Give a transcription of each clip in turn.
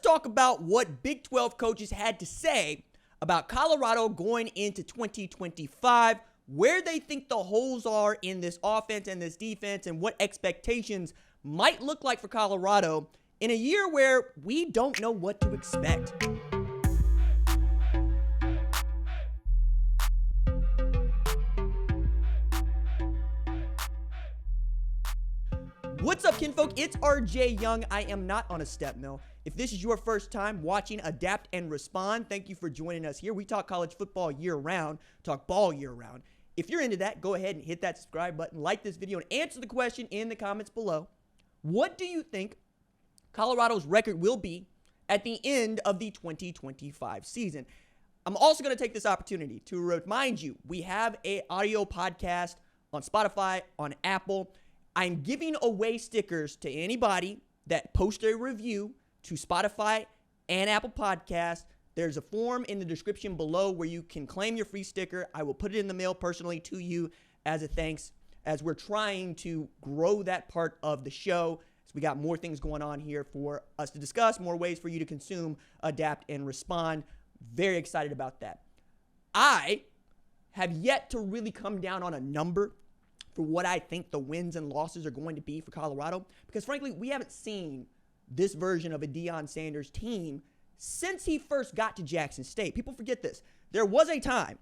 talk about what Big 12 coaches had to say about Colorado going into 2025, where they think the holes are in this offense and this defense, and what expectations might look like for Colorado in a year where we don't know what to expect. What's up, kinfolk? It's RJ Young. I am not on a step mill. If this is your first time watching Adapt and Respond, thank you for joining us here. We talk college football year-round, talk ball year-round. If you're into that, go ahead and hit that subscribe button, like this video, and answer the question in the comments below. What do you think Colorado's record will be at the end of the 2025 season? I'm also going to take this opportunity to remind you, we have an audio podcast on Spotify, on Apple. I'm giving away stickers to anybody that posts a review to Spotify and Apple Podcasts. There's a form in the description below where you can claim your free sticker. I will put it in the mail personally to you as a thanks, as we're trying to grow that part of the show. So we got more things going on here for us to discuss, more ways for you to consume, adapt, and respond. Very excited about that. I have yet to really come down on a number for what I think the wins and losses are going to be for Colorado, because frankly, we haven't seen this version of a Deion Sanders team since he first got to Jackson State. People forget this. There was a time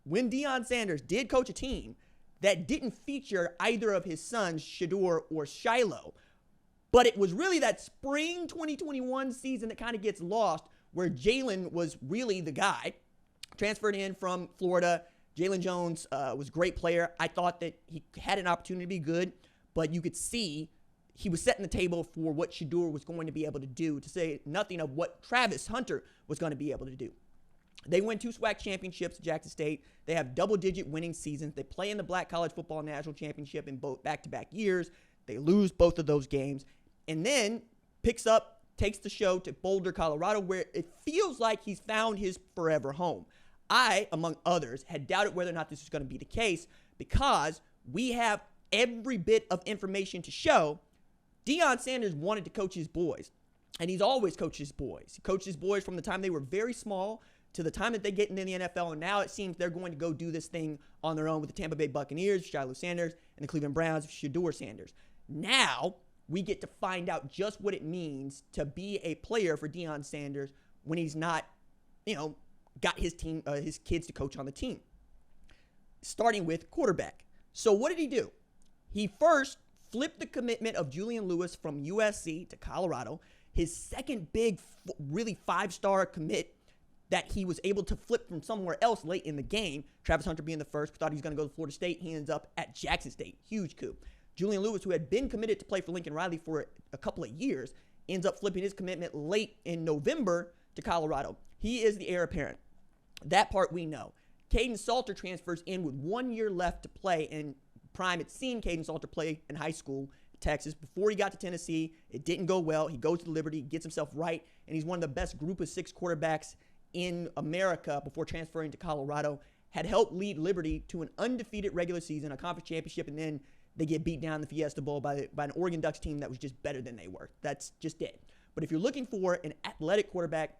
when Deion Sanders did coach a team that didn't feature either of his sons, Shedeur or Shiloh, but it was really that spring 2021 season that kind of gets lost, where Jalen was really the guy, transferred in from Florida. Jalen Jones was a great player. I thought that he had an opportunity to be good, but you could see he was setting the table for what Shedeur was going to be able to do, to say nothing of what Travis Hunter was going to be able to do. They win 2 SWAC championships at Jackson State. They have double-digit winning seasons. They play in the Black College Football National Championship in both back-to-back years. They lose both of those games, and then takes the show to Boulder, Colorado, where it feels like he's found his forever home. I, among others, had doubted whether or not this was going to be the case, because we have every bit of information to show Deion Sanders wanted to coach his boys, and he's always coached his boys. He coached his boys from the time they were very small to the time that they get into the NFL, and now it seems they're going to go do this thing on their own with the Tampa Bay Buccaneers, Shiloh Sanders, and the Cleveland Browns, Shedeur Sanders. Now we get to find out just what it means to be a player for Deion Sanders when he's not, got his team, his kids to coach on the team. Starting with quarterback. So what did he do? He first flipped the commitment of Julian from USC to Colorado. His second big, really 5-star commit that he was able to flip from somewhere else late in the game. Travis Hunter being the first, thought he was going to go to Florida State. He ends up at Jackson State. Huge coup. Julian Lewis, who had been committed to play for Lincoln Riley for a couple of years, ends up flipping his commitment late in November to Colorado. He is the heir apparent. That part we know. Kaidon Salter transfers in with 1 year left to play, and Prime had seen Kaidon Salter play in high school in Texas. Before he got to Tennessee, it didn't go well. He goes to Liberty, gets himself right, and he's one of the best group of 6 quarterbacks in America before transferring to Colorado. Had helped lead Liberty to an undefeated regular season, a conference championship, and then they get beat down in the Fiesta Bowl by an Oregon Ducks team that was just better than they were. That's just it. But if you're looking for an athletic quarterback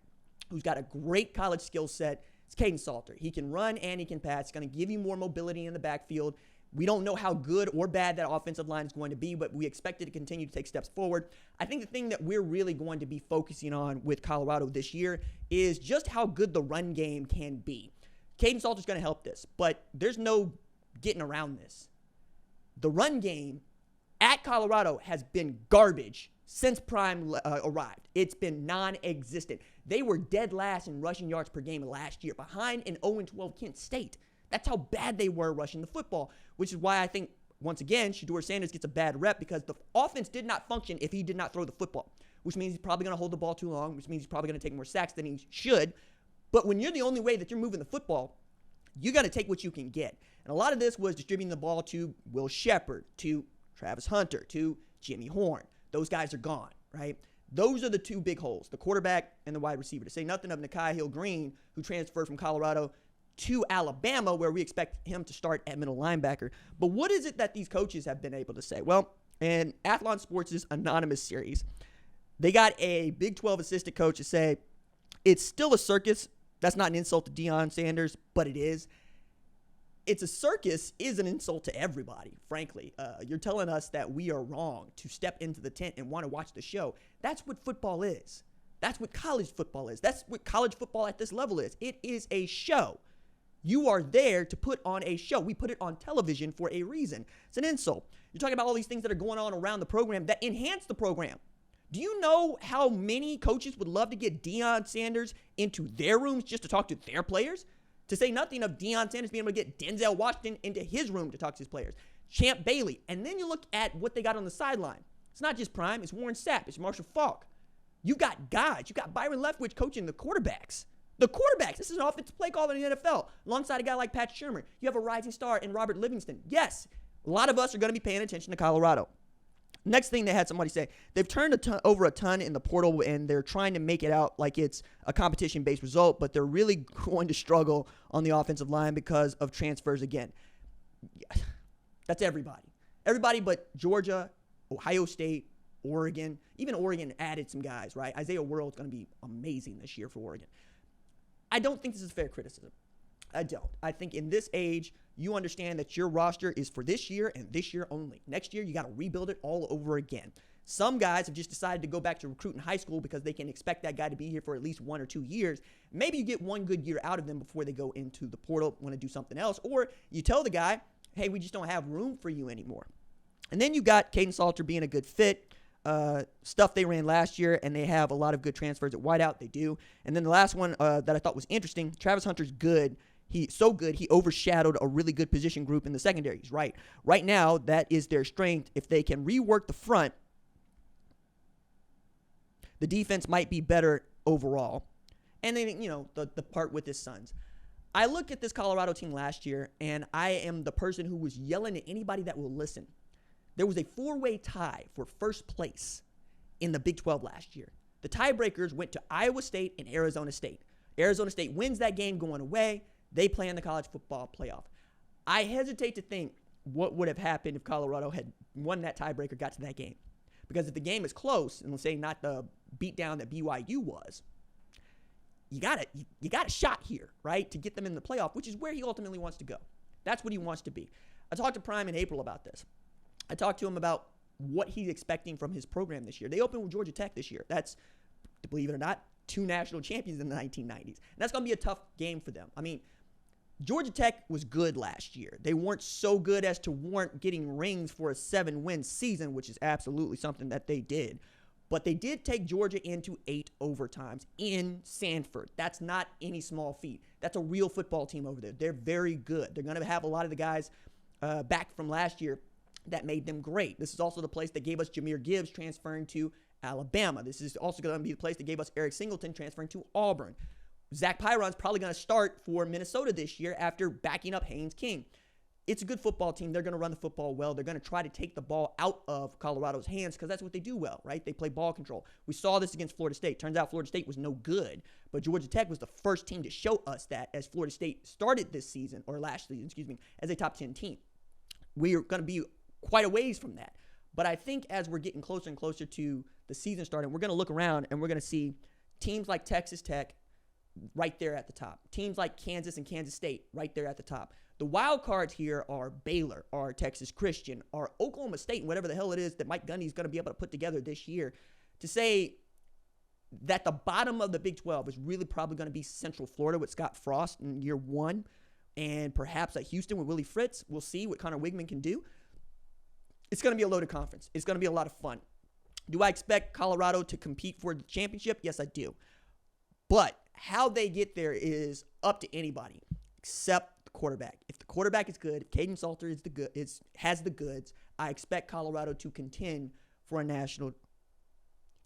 who's got a great college skill set, it's Kaidon Salter. He can run and he can pass. He's going to give you more mobility in the backfield. We don't know how good or bad that offensive line is going to be, but we expect it to continue to take steps forward. I think the thing that we're really going to be focusing on with Colorado this year is just how good the run game can be. Kaidon Salter's going to help this, but there's no getting around this. The run game at Colorado has been garbage since Prime arrived. It's been non-existent. They were dead last in rushing yards per game last year, behind an 0-12 Kent State. That's how bad they were rushing the football, which is why I think, once again, Shedeur Sanders gets a bad rep, because the offense did not function if he did not throw the football, which means he's probably going to hold the ball too long, which means he's probably going to take more sacks than he should. But when you're the only way that you're moving the football, you got to take what you can get. And a lot of this was distributing the ball to Will Shepard, to Travis Hunter, to Jimmy Horn. Those guys are gone, right? Those are the 2 big holes, the quarterback and the wide receiver. To say nothing of Nikhai Hill-Green, who transferred from Colorado to Alabama, where we expect him to start at middle linebacker. But what is it that these coaches have been able to say? Well, in Athlon Sports' anonymous series, They got a Big 12 assistant coach to say it's still a circus. That's not an insult to Deion Sanders, but it is. It's a circus is an insult to everybody, frankly. You're telling us that we are wrong to step into the tent and want to watch the show. That's what football is. That's what college football is. That's what college football at this level is. It is a show. You are there to put on a show. We put it on television for a reason. It's an insult. You're talking about all these things that are going on around the program that enhance the program. Do you know how many coaches would love to get Deion Sanders into their rooms just to talk to their players? To say nothing of Deion Sanders being able to get Denzel Washington into his room to talk to his players. Champ Bailey. And then you look at what they got on the sideline. It's not just Prime. It's Warren Sapp. It's Marshall Faulk. You got guys. You got Byron Leftwich coaching the quarterbacks. The quarterbacks. This is an offensive play caller in the NFL. Alongside a guy like Pat Shermer. You have a rising star in Robert Livingston. Yes, a lot of us are going to be paying attention to Colorado. Next thing they had somebody say, they've turned over a ton in the portal, and they're trying to make it out like it's a competition-based result, but they're really going to struggle on the offensive line because of transfers again. That's everybody. Everybody but Georgia, Ohio State, Oregon. Even Oregon added some guys, right? Isaiah World's going to be amazing this year for Oregon. I don't think this is fair criticism. I don't. I think in this age, you understand that your roster is for this year and this year only. Next year, you got to rebuild it all over again. Some guys have just decided to go back to recruit in high school because they can expect that guy to be here for at least 1 or 2 years. Maybe you get one good year out of them before they go into the portal, want to do something else. Or you tell the guy, hey, we just don't have room for you anymore. And then you got Kaidon Salter being a good fit. Stuff they ran last year, and they have a lot of good transfers at wideout. They do. And then the last one that I thought was interesting, Travis Hunter's good. He's so good, he overshadowed a really good position group in the secondaries, right? Right now, that is their strength. If they can rework the front, the defense might be better overall. And then, the part with his sons. I look at this Colorado team last year, and I am the person who was yelling at anybody that will listen. There was a 4-way tie for first place in the Big 12 last year. The tiebreakers went to Iowa State and Arizona State. Arizona State wins that game going away. They play in the college football playoff. I hesitate to think what would have happened if Colorado had won that tiebreaker, got to that game. Because if the game is close, and let's say not the beatdown that BYU was, you got a shot here, right, to get them in the playoff, which is where he ultimately wants to go. That's what he wants to be. I talked to Prime in April about this. I talked to him about what he's expecting from his program this year. They opened with Georgia Tech this year. That's, believe it or not, 2 national champions in the 1990s. And that's going to be a tough game for them. I mean, Georgia Tech was good last year. They weren't so good as to warrant getting rings for a 7-win season, which is absolutely something that they did. But they did take Georgia into 8 overtimes in Sanford. That's not any small feat. That's a real football team over there. They're very good. They're going to have a lot of the guys back from last year that made them great. This is also the place that gave us Jahmyr Gibbs transferring to Alabama. This is also going to be the place that gave us Eric Singleton transferring to Auburn. Zach Pyron's probably going to start for Minnesota this year after backing up Haynes King. It's a good football team. They're going to run the football well. They're going to try to take the ball out of Colorado's hands because that's what they do well, right? They play ball control. We saw this against Florida State. Turns out Florida State was no good, but Georgia Tech was the first team to show us that as Florida State started this season, or last season, as a top 10 team. We are going to be quite a ways from that. But I think as we're getting closer and closer to the season starting, we're going to look around and we're going to see teams like Texas Tech right there at the top. Teams like Kansas and Kansas State right there at the top. The wild cards here are Baylor, are Texas Christian, are Oklahoma State, and whatever the hell it is that Mike Gundy's going to be able to put together this year. To say that the bottom of the Big 12 is really probably going to be Central Florida with Scott Frost in year 1, and perhaps at Houston with Willie Fritz. We'll see what Connor Wigman can do. It's going to be a loaded conference. It's going to be a lot of fun. Do I expect Colorado to compete for the championship? Yes, I do. But how they get there is up to anybody except the quarterback. If the quarterback is good, if Kaidon Salter has the goods, I expect Colorado to contend for a national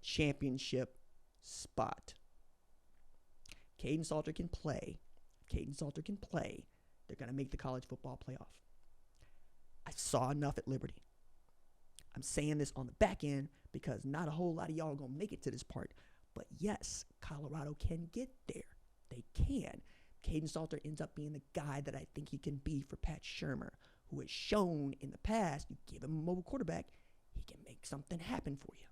championship spot. Kaidon Salter can play. Kaidon Salter can play. They're going to make the college football playoff. I saw enough at Liberty. I'm saying this on the back end because not a whole lot of y'all are going to make it to this part. But yes, Colorado can get there. They can. Kaidon Salter ends up being the guy that I think he can be for Pat Shermer, who has shown in the past, you give him a mobile quarterback, he can make something happen for you.